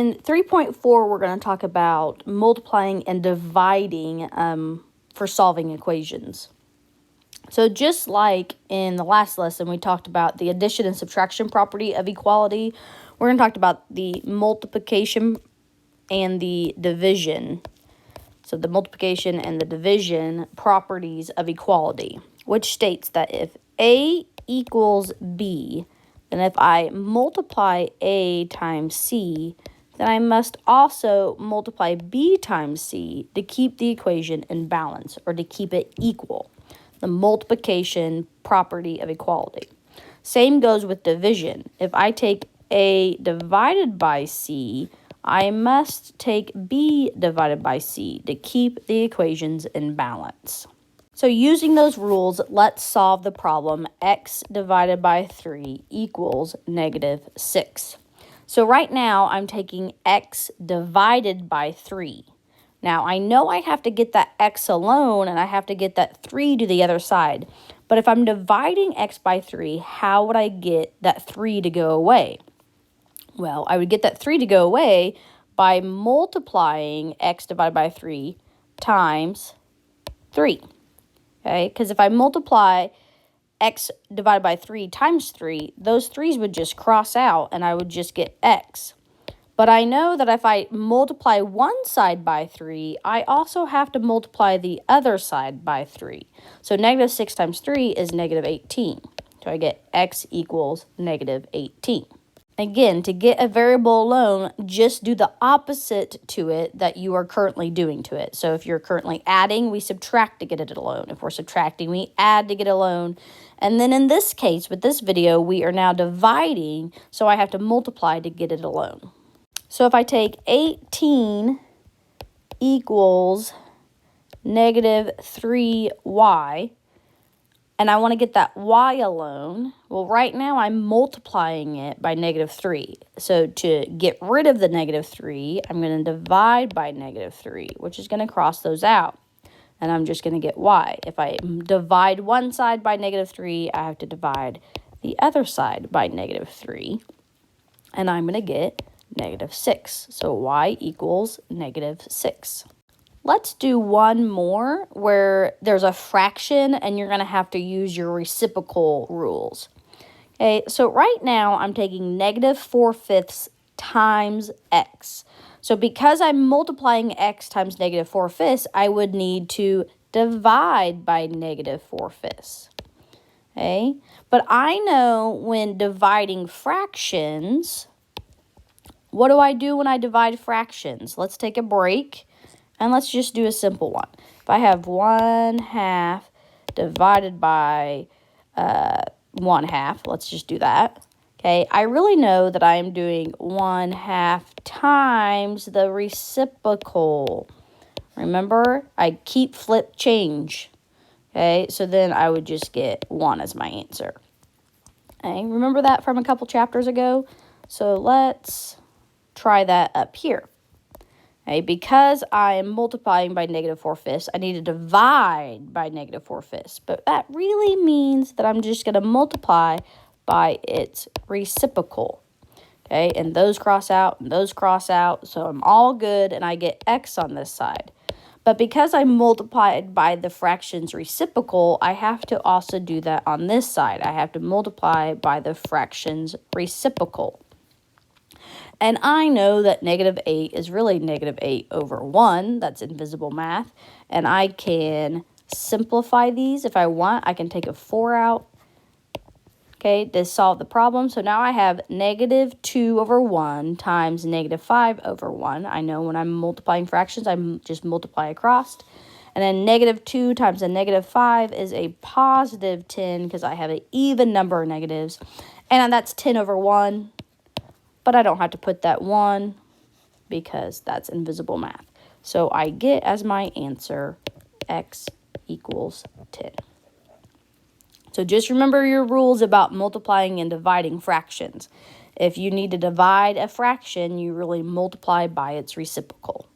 In 3.4, we're going to talk about multiplying and dividing for solving equations. So just like in the last lesson, we talked about the addition and subtraction property of equality, we're going to talk about the multiplication and the division. So the multiplication and the division properties of equality, which states that if A equals B, then if I multiply A times C, then I must also multiply B times C to keep the equation in balance or to keep it equal. The multiplication property of equality. Same goes with division. If I take A divided by C, I must take B divided by C to keep the equations in balance. So using those rules, let's solve the problem x divided by 3 equals -6. So right now, I'm taking x divided by 3. Now, I know I have to get that x alone, and I have to get that 3 to the other side. But if I'm dividing x by 3, how would I get that 3 to go away? Well, I would get that 3 to go away by multiplying x divided by 3 times 3. Okay, because if I multiply x divided by 3 times 3, those 3's would just cross out and I would just get x. But I know that if I multiply one side by 3, I also have to multiply the other side by 3. So -6 times 3 is -18. So I get x equals -18. Again, to get a variable alone, just do the opposite to it that you are currently doing to it. So if you're currently adding, we subtract to get it alone. If we're subtracting, we add to get it alone. And then in this case, with this video, we are now dividing, so I have to multiply to get it alone. So if I take 18 equals -3y, and I want to get that y alone, well, right now I'm multiplying it by -3. So to get rid of the -3, I'm going to divide by -3, which is going to cross those out. And I'm just going to get y. If I divide one side by -3, I have to divide the other side by -3. And I'm going to get -6. So y equals -6. Let's do one more where there's a fraction and you're going to have to use your reciprocal rules. Okay, so right now I'm taking -4/5 times x. So because I'm multiplying x times -4/5, I would need to divide by -4/5. Okay, but I know when dividing fractions, what do I do when I divide fractions? Let's take a break. And let's just do a simple one. If I have 1/2 divided by 1/2, let's just do that. Okay, I really know that I'm doing 1/2 times the reciprocal. Remember, I keep flip change. Okay, so then I would just get 1 as my answer. Okay, remember that from a couple chapters ago? So let's try that up here. Okay, because I am multiplying by -4/5, I need to divide by -4/5. But that really means that I'm just going to multiply by its reciprocal. Okay, and those cross out and those cross out. So I'm all good and I get x on this side. But because I multiplied by the fraction's reciprocal, I have to also do that on this side. I have to multiply by the fraction's reciprocal. And I know that -8 is really -8/1. That's invisible math. And I can simplify these if I want. I can take a 4 out, okay, to solve the problem. So now I have -2/1 times -5/1. I know when I'm multiplying fractions, I just multiply across. And then -2 times a -5 is a +10 because I have an even number of negatives. And that's 10/1. But I don't have to put that 1 because that's invisible math. So I get as my answer x equals 10. So just remember your rules about multiplying and dividing fractions. If you need to divide a fraction, you really multiply by its reciprocal.